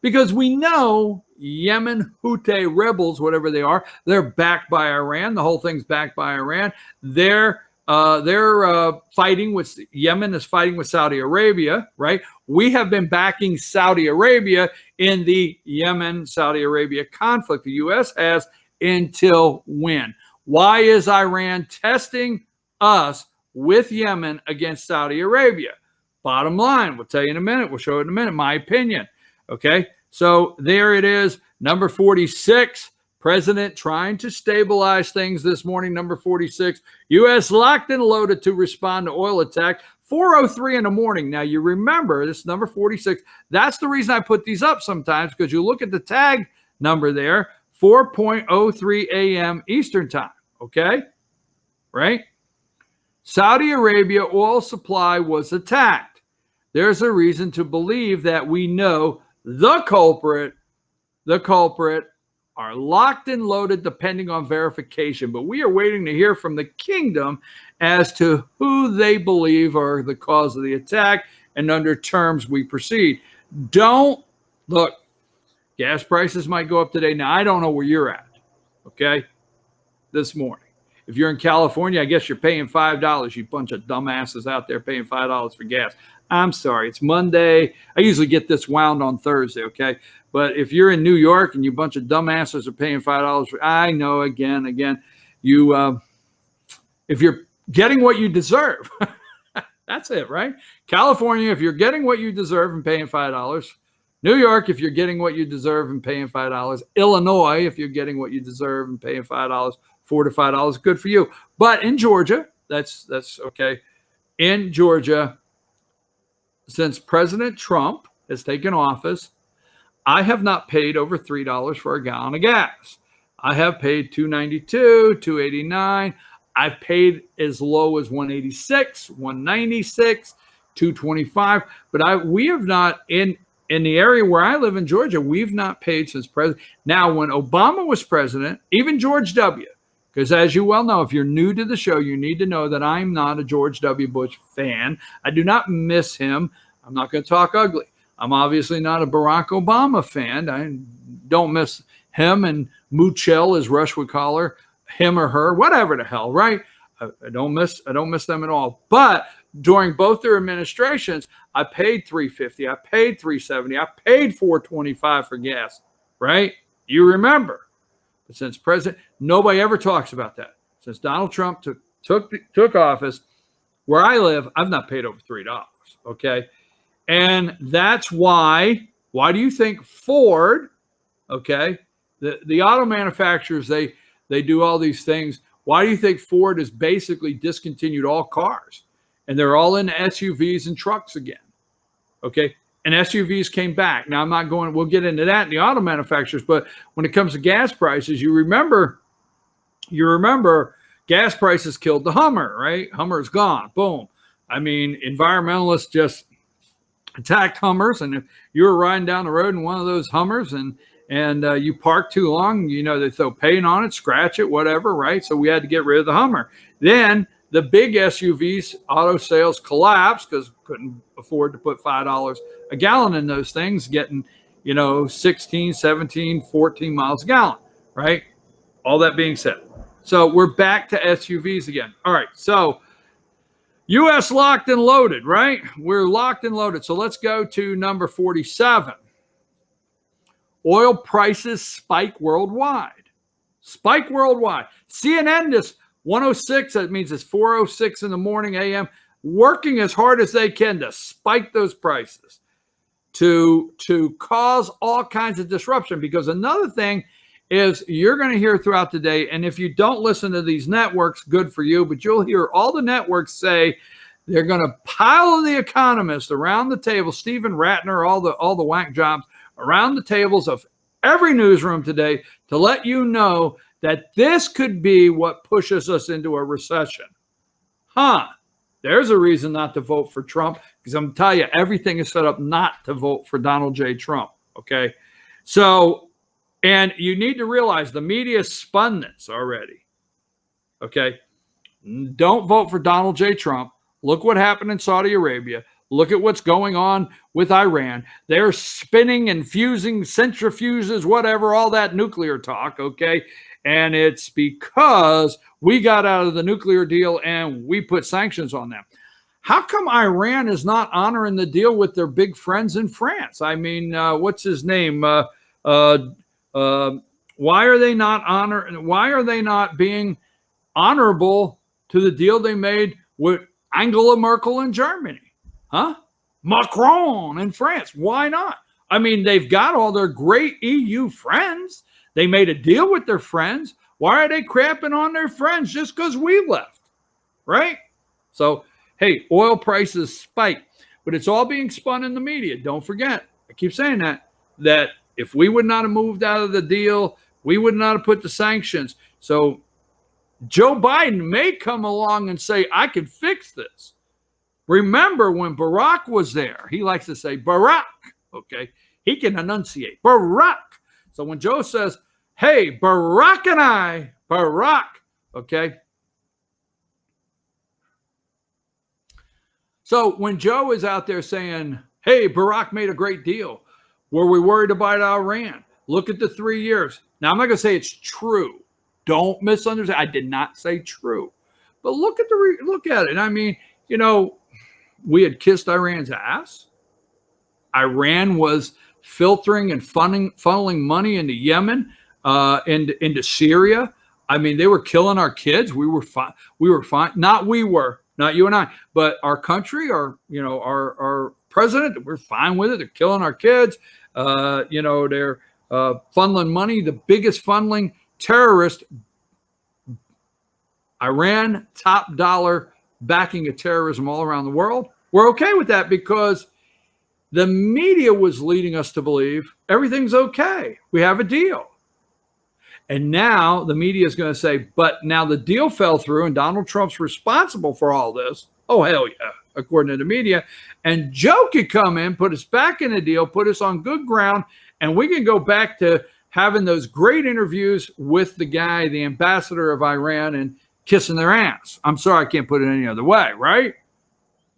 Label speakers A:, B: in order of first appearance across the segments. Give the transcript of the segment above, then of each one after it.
A: because we know Yemen Houthi rebels, whatever they are, they're backed by Iran. The whole thing's backed by Iran. They're fighting with Yemen is fighting with Saudi Arabia, right? We have been backing Saudi Arabia in the Yemen-Saudi Arabia conflict. The U.S. has until when? Why is Iran testing us with Yemen against Saudi Arabia? Bottom line, we'll tell you in a minute. We'll show it in a minute. My opinion. Okay, so there it is. Number 46. President trying to stabilize things this morning. Number 46, U.S. locked and loaded to respond to oil attack. 4:03 in the morning. Now, you remember, this is number 46. That's the reason I put these up sometimes, because you look at the tag number there, 4:03 a.m. Eastern time. Okay? Right? Saudi Arabia oil supply was attacked. There's a reason to believe that we know the culprit are locked and loaded depending on verification. But we are waiting to hear from the kingdom as to who they believe are the cause of the attack and under terms we proceed. Don't look, gas prices might go up today. Now, I don't know where you're at, okay, this morning. If you're in California, I guess you're paying $5. You bunch of dumbasses out there paying $5 for gas. I'm sorry, it's Monday. I usually get this wound on Thursday, okay? But if you're in New York and you bunch of dumbasses are paying $5 for, I know, again, you, if you're getting what you deserve, that's it, right? California, if you're getting what you deserve and paying $5. New York, if you're getting what you deserve and paying $5. Illinois, if you're getting what you deserve and paying $5, $4 to $5, good for you. But in Georgia, that's okay. In Georgia, since President Trump has taken office, I have not paid over $3 for a gallon of gas. I have paid $2.92, $2.89. I've paid as low as $1.86, $1.96, $2.25. But we have not, in the area where I live in Georgia, we've not paid since president. Now, when Obama was president, even George W., because as you well know, if you're new to the show, you need to know that I'm not a George W. Bush fan. I do not miss him. I'm not going to talk ugly. I'm obviously not a Barack Obama fan. I don't miss him and Moochel, as Rush would call her, him or her, whatever the hell, right? I don't miss them at all. But during both their administrations, I paid $3.50, I paid $3.70, I paid $4.25 for gas, right? You remember. But since president, nobody ever talks about that. Since Donald Trump took office, where I live, I've not paid over $3, okay? And that's why do you think Ford, okay, the auto manufacturers, they do all these things. Why do you think Ford has basically discontinued all cars? And they're all in SUVs and trucks again, okay? And SUVs came back. Now, we'll get into that in the auto manufacturers, but when it comes to gas prices, you remember gas prices killed the Hummer, right? Hummer's gone, boom. I mean, environmentalists just attacked Hummers, and if you were riding down the road in one of those Hummers and you park too long, they throw paint on it, scratch it, whatever, right? So we had to get rid of the Hummer. Then the big SUVs, auto sales collapsed because couldn't afford to put $5 a gallon in those things, getting, 16, 17, 14 miles a gallon, right? All that being said. So we're back to SUVs again. All right, so U.S. locked and loaded, right? We're locked and loaded. So let's go to number 47. Oil prices spike worldwide. Spike worldwide. CNN this 106, that means it's 4:06 in the morning a.m., working as hard as they can to spike those prices, to cause all kinds of disruption. Because another thing is you're going to hear throughout the day, and if you don't listen to these networks, good for you, but you'll hear all the networks say they're going to pile the economists around the table, Stephen Ratner, all the whack jobs around the tables of every newsroom today to let you know that this could be what pushes us into a recession. There's a reason not to vote for Trump, because I'm telling you, everything is set up not to vote for Donald J. Trump, okay? So, and you need to realize the media spun this already, okay? Don't vote for Donald J. Trump. Look what happened in Saudi Arabia. Look at what's going on with Iran. They're spinning and fusing centrifuges, whatever, all that nuclear talk, okay? And it's because we got out of the nuclear deal and we put sanctions on them. How come Iran is not honoring the deal with their big friends in France? I mean, what's his name? Why are they not being honorable to the deal they made with Angela Merkel in Germany? Huh? Macron in France. Why not? I mean, they've got all their great EU friends. They made a deal with their friends. Why are they crapping on their friends just because we left? Right? So, hey, oil prices spike, but it's all being spun in the media. Don't forget, I keep saying that if we would not have moved out of the deal, we would not have put the sanctions. So Joe Biden may come along and say, I can fix this. Remember when Barack was there, he likes to say Barack, okay? He can enunciate Barack. So when Joe says, hey, Barack and I, Barack, okay? So when Joe is out there saying, hey, Barack made a great deal, were we worried about Iran? Look at the 3 years. Now, I'm not going to say it's true. Don't misunderstand. I did not say true. But look at it. I mean, you know, we had kissed Iran's ass. Iran was filtering and funneling money into Yemen, into Syria. I mean, they were killing our kids. We were fine. Not you and I, but our country, our president, we're fine with it. They're killing our kids. They're funneling money. The biggest funneling terrorist, Iran, top dollar backing of terrorism all around the world. We're okay with that because the media was leading us to believe everything's okay. We have a deal. And now the media is going to say, but now the deal fell through and Donald Trump's responsible for all this. Oh, hell yeah, according to the media. And Joe could come in, put us back in the deal, put us on good ground, and we can go back to having those great interviews with the guy, the ambassador of Iran, and kissing their ass. I'm sorry, I can't put it any other way, right?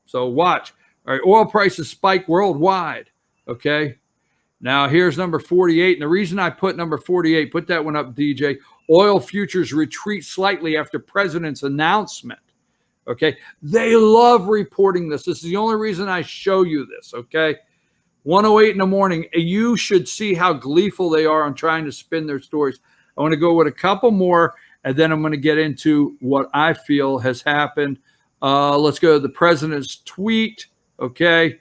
A: So watch. All right, oil prices spike worldwide, okay? Now here's number 48. And the reason I put number 48, put that one up, DJ. Oil futures retreat slightly after president's announcement, okay? They love reporting this. This is the only reason I show you this, okay? 1:08 in the morning. You should see how gleeful they are on trying to spin their stories. I want to go with a couple more, and then I'm going to get into what I feel has happened. Let's go to the president's tweet, okay?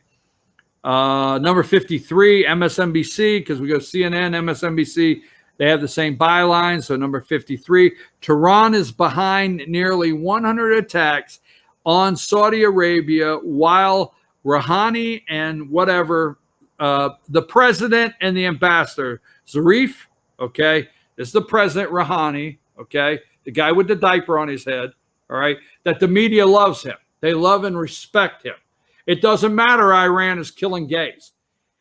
A: Number 53, MSNBC, because we go CNN, MSNBC, they have the same byline. So number 53, Tehran is behind nearly 100 attacks on Saudi Arabia while Rouhani and whatever, the president and the ambassador, Zarif, okay? This is the president, Rouhani, okay? The guy with the diaper on his head, all right? That the media loves him. They love and respect him. It doesn't matter Iran is killing gays.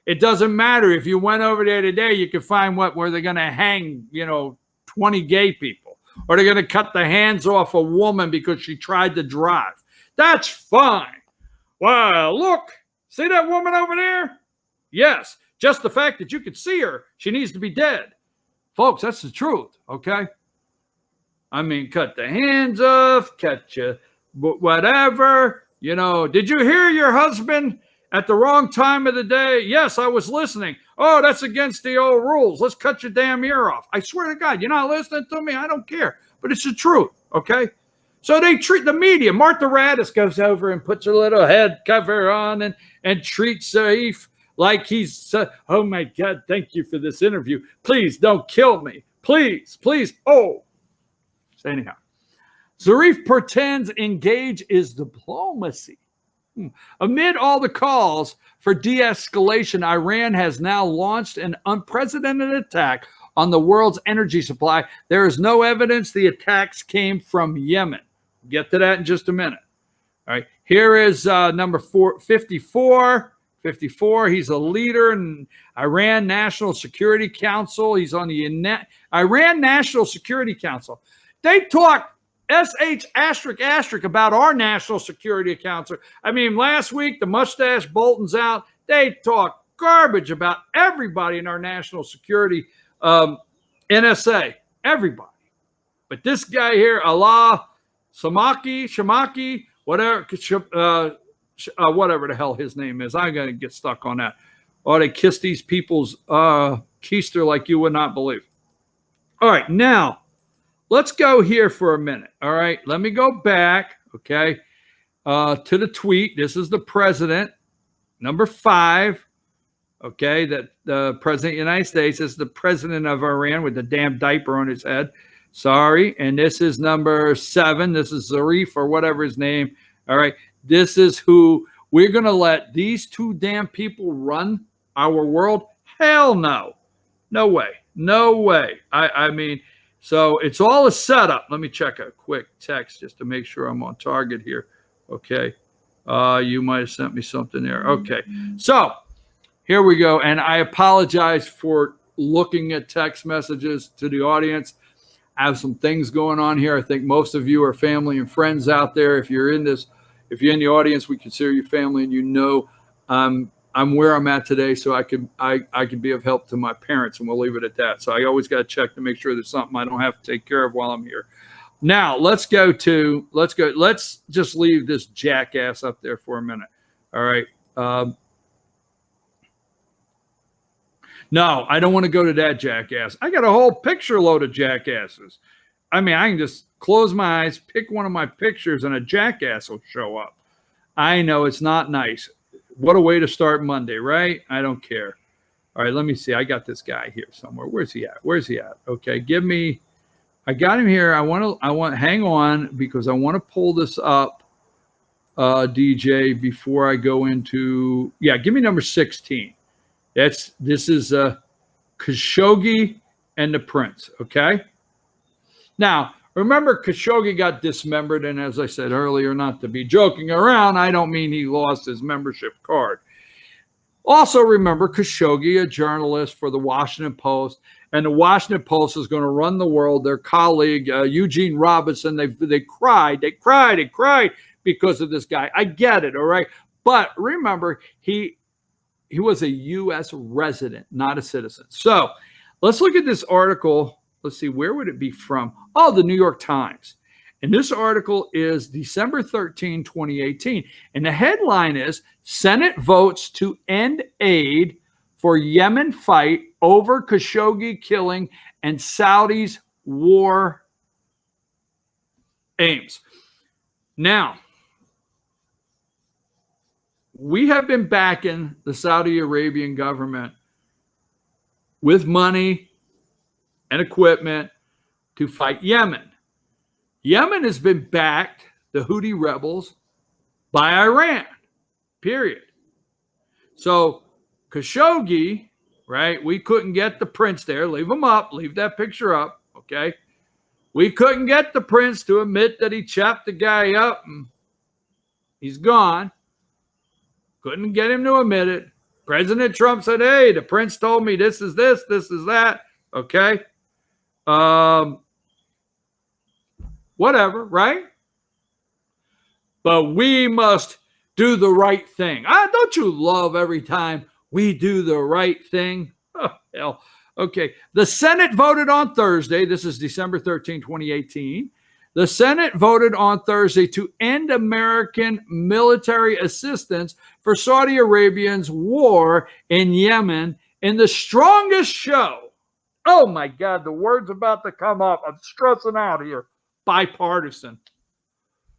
A: It doesn't matter if you went over there today, you could find where they're going to hang, 20 gay people, or they're going to cut the hands off a woman because she tried to drive. That's fine. Wow, look, see that woman over there? Yes, just the fact that you could see her, she needs to be dead. Folks, that's the truth, okay? I mean, cut the hands off, cut you, whatever. Did you hear your husband at the wrong time of the day? Yes, I was listening. Oh, that's against the old rules. Let's cut your damn ear off. I swear to God, you're not listening to me. I don't care. But it's the truth, okay? So they treat the media. Martha Raddatz goes over and puts her little head cover on and treats Saif like he's, oh my God, thank you for this interview. Please don't kill me. Please, please. Oh. So anyhow. Zarif pretends engage is diplomacy. Amid all the calls for de-escalation, Iran has now launched an unprecedented attack on the world's energy supply. There is no evidence the attacks came from Yemen. Get to that in just a minute. All right. Here is number 54. 54. He's a leader in Iran National Security Council. He's on the Iran National Security Council. They talk SH asterisk asterisk about our national security counselor. I mean, last week, the mustache Bolton's out. They talk garbage about everybody in our national security NSA, everybody. But this guy here, Allah Shamaki, whatever, whatever the hell his name is. I'm going to get stuck on that. Oh, they kiss these people's keister like you would not believe. All right, now let's go here for a minute. All right, let me go back, okay, to the tweet. This is the president, number 5, okay, that the president of the United States is the president of Iran with the damn diaper on his head. Sorry. And this is number 7. This is Zarif or whatever his name. All right. This is who we're going to let these 2 damn people run our world. Hell no. No way. No way. I mean, so it's all a setup. Let me check a quick text just to make sure I'm on target here. Okay. You might have sent me something there. Okay. So here we go. And I apologize for looking at text messages to the audience. I have some things going on here. I think most of you are family and friends out there. If you're in this, if you're in the audience, we consider you family, and you know I'm where I'm at today, so I can be of help to my parents, and we'll leave it at that. So I always got to check to make sure there's something I don't have to take care of while I'm here. Now let's just leave this jackass up there for a minute. All right. No, I don't want to go to that jackass. I got a whole picture load of jackasses. I mean, I can just close my eyes, pick one of my pictures, and a jackass will show up. I know it's not nice. What a way to start Monday, right? I don't care. All right, let me see. I got this guy here somewhere. Where's he at? Okay, I got him here. Hang on, because I want to pull this up, DJ, before I go into, give me number 16. This is Khashoggi and the Prince, okay? Now, remember, Khashoggi got dismembered, and as I said earlier, not to be joking around, I don't mean he lost his membership card. Also remember, Khashoggi, a journalist for the Washington Post, and the Washington Post is going to run the world. Their colleague, Eugene Robinson, they cried because of this guy. I get it, all right? But remember, he was a U.S. resident, not a citizen. So let's look at this article. Let's see, where would it be from? Oh, the New York Times. And this article is December 13, 2018. And the headline is, Senate votes to end aid for Yemen fight over Khashoggi killing and Saudi's war aims. Now, we have been backing the Saudi Arabian government with money and equipment to fight Yemen. Yemen has been backed, the Houthi rebels, by Iran, period. So Khashoggi, right, we couldn't get the prince there. Leave him up. Leave that picture up, okay? We couldn't get the prince to admit that he chopped the guy up and he's gone. Couldn't get him to admit it. President Trump said, hey, the prince told me this is this is that. Okay. Whatever, right? But we must do the right thing. Don't you love every time we do the right thing? Oh, hell. Okay. The Senate voted on Thursday. This is December 13, 2018. The Senate voted on Thursday to end American military assistance for Saudi Arabia's war in Yemen in the strongest show. Oh my God, the word's about to come up. I'm stressing out here. Bipartisan.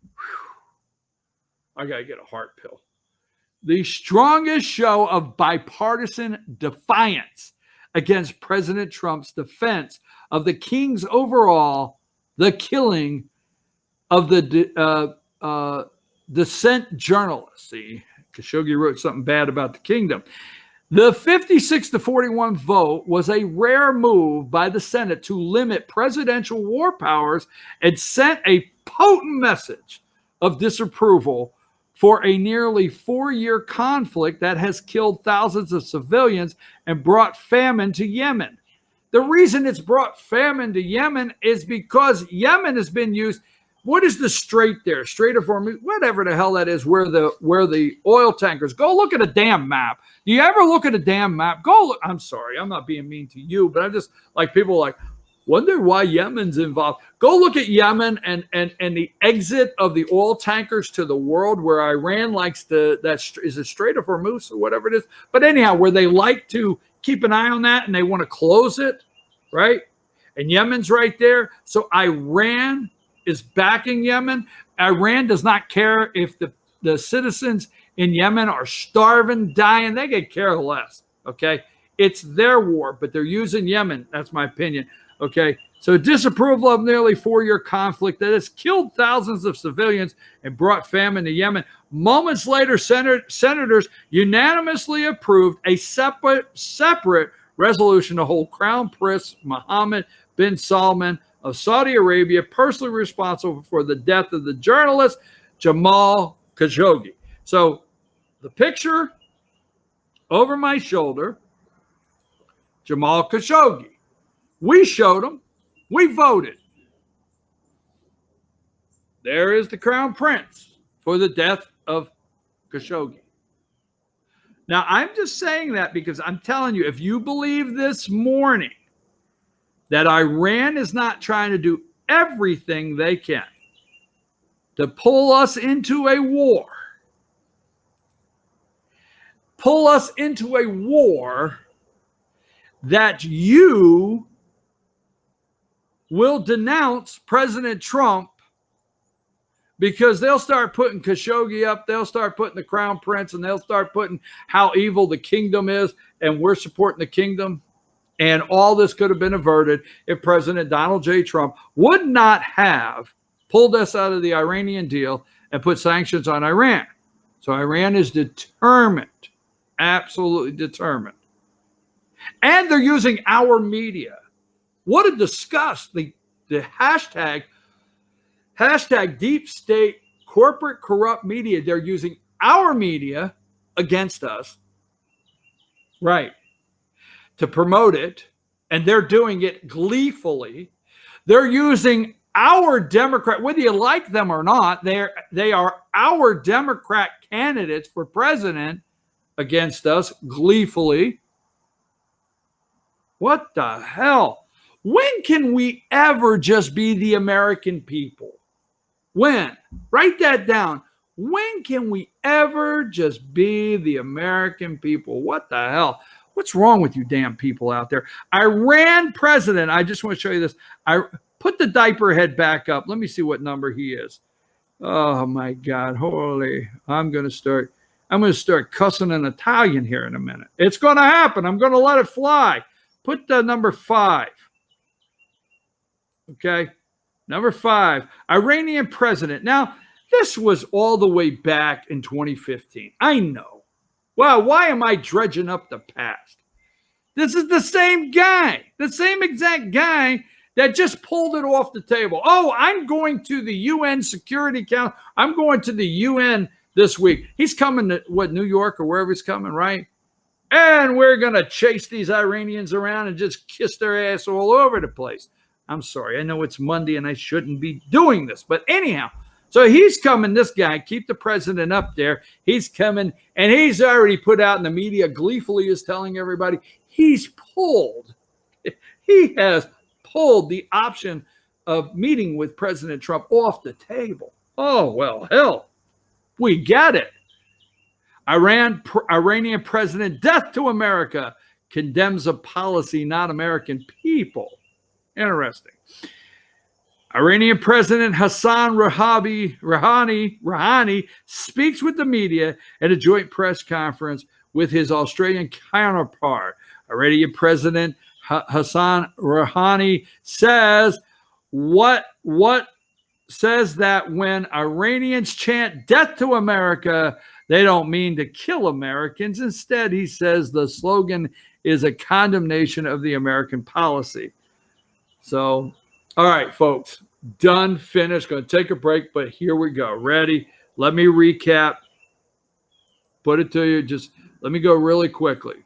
A: Whew. I got to get a heart pill. The strongest show of bipartisan defiance against President Trump's defense of the king's overall, the killing of the dissent journalist. See, Khashoggi wrote something bad about the kingdom. The 56-41 vote was a rare move by the Senate to limit presidential war powers and sent a potent message of disapproval for a nearly 4-year conflict that has killed thousands of civilians and brought famine to Yemen. The reason it's brought famine to Yemen is because Yemen has been used. What is the strait there? Strait of Hormuz, whatever the hell that is, where the oil tankers go. Look at a damn map. Do you ever look at a damn map? Go look. I'm sorry, I'm not being mean to you, but I'm just like people like wonder why Yemen's involved. Go look at Yemen and the exit of the oil tankers to the world, where Iran likes to, that is a Strait of Hormuz or whatever it is. But anyhow, where they like to keep an eye on that and they want to close it, right? And Yemen's right there. So Iran is backing Yemen. Iran does not care if the citizens in Yemen are starving, dying. They could care less, okay? It's their war, but they're using Yemen. That's my opinion, okay? So disapproval of nearly 4-year conflict that has killed thousands of civilians and brought famine to Yemen. Moments later, senators unanimously approved a separate resolution to hold Crown Prince Mohammed bin Salman of Saudi Arabia personally responsible for the death of the journalist Jamal Khashoggi. So the picture over my shoulder, Jamal Khashoggi. We showed him. We voted. There is the Crown Prince for the death of Khashoggi. Now, I'm just saying that because I'm telling you, if you believe this morning that Iran is not trying to do everything they can to pull us into a war, that you will denounce President Trump, because they'll start putting Khashoggi up, they'll start putting the Crown Prince, and they'll start putting how evil the kingdom is, and we're supporting the kingdom. And all this could have been averted if President Donald J. Trump would not have pulled us out of the Iranian deal and put sanctions on Iran. So Iran is determined, absolutely determined. And they're using our media. What a disgust. The hashtag deep state corporate corrupt media, they're using our media against us. Right. To promote it, and they're doing it gleefully. They're using our Democrat, whether you like them or not, they are our Democrat candidates for president against us gleefully. What the hell? When can we ever just be the American people? When? Write that down. When can we ever just be the American people? What the hell? What's wrong with you damn people out there? Iran president, I just want to show you this. I put the diaper head back up. Let me see what number he is. Oh my God, holy. I'm going to start cussing in Italian here in a minute. It's going to happen. I'm going to let it fly. Put the number 5. Okay. Number 5, Iranian president. Now, this was all the way back in 2015. I know. Wow, why am I dredging up the past? This is the same guy, the same exact guy that just pulled it off the table. Oh, I'm going to the UN Security Council. I'm going to the UN this week. He's coming to, New York or wherever he's coming, right? And we're going to chase these Iranians around and just kiss their ass all over the place. I'm sorry. I know it's Monday and I shouldn't be doing this. But anyhow, so he's coming, this guy, keep the president up there. He's coming, and he's already put out in the media, gleefully is telling everybody, he has pulled the option of meeting with President Trump off the table. Oh, well, hell, we get it. Iranian president, death to America, condemns a policy, not American people. Interesting. Iranian President Hassan Rouhani speaks with the media at a joint press conference with his Australian counterpart. Iranian President Hassan Rouhani says says that when Iranians chant death to America, they don't mean to kill Americans. Instead, he says the slogan is a condemnation of the American policy. So, all right, folks, done, finished. Going to take a break, but here we go. Ready? Let me recap. Put it to you. Just let me go really quickly.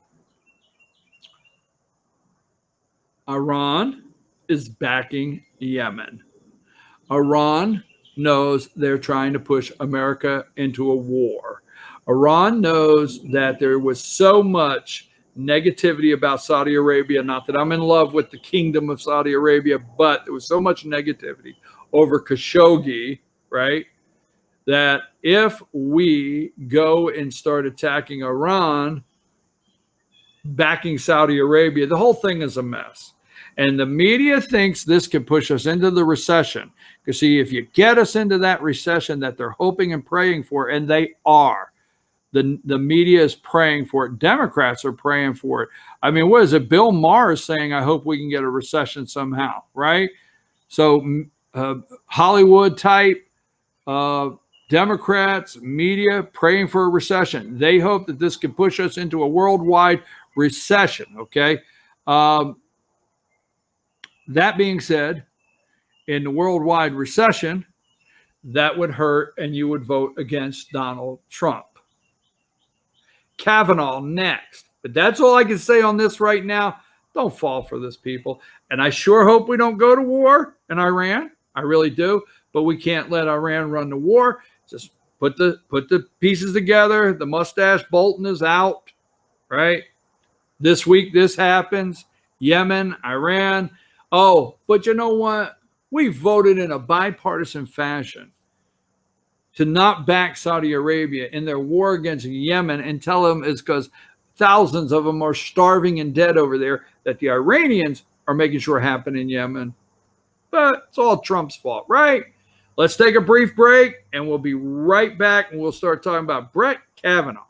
A: Iran is backing Yemen. Iran knows they're trying to push America into a war. Iran knows that there was so much negativity about Saudi Arabia. Not that I'm in love with the kingdom of Saudi Arabia, but there was so much negativity over Khashoggi, right? That if we go and start attacking Iran, backing Saudi Arabia, the whole thing is a mess. And the media thinks this could push us into the recession. Because, see, if you get us into that recession that they're hoping and praying for, and they are, the media is praying for it. Democrats are praying for it. I mean, what is it? Bill Maher is saying, I hope we can get a recession somehow, right? So Hollywood type, Democrats, media praying for a recession. They hope that this can push us into a worldwide recession, okay? That being said, in the worldwide recession, that would hurt and you would vote against Donald Trump. Kavanaugh next. But that's all I can say on this right now. Don't fall for this, people. And I sure hope we don't go to war in Iran. I really do. But we can't let Iran run the war. Just put the pieces together. The mustache Bolton is out, right? This week this happens. Yemen, Iran. Oh, but you know what? We voted in a bipartisan fashion to not back Saudi Arabia in their war against Yemen and tell them it's because thousands of them are starving and dead over there that the Iranians are making sure happen in Yemen. But it's all Trump's fault, right? Let's take a brief break and we'll be right back and we'll start talking about Brett Kavanaugh.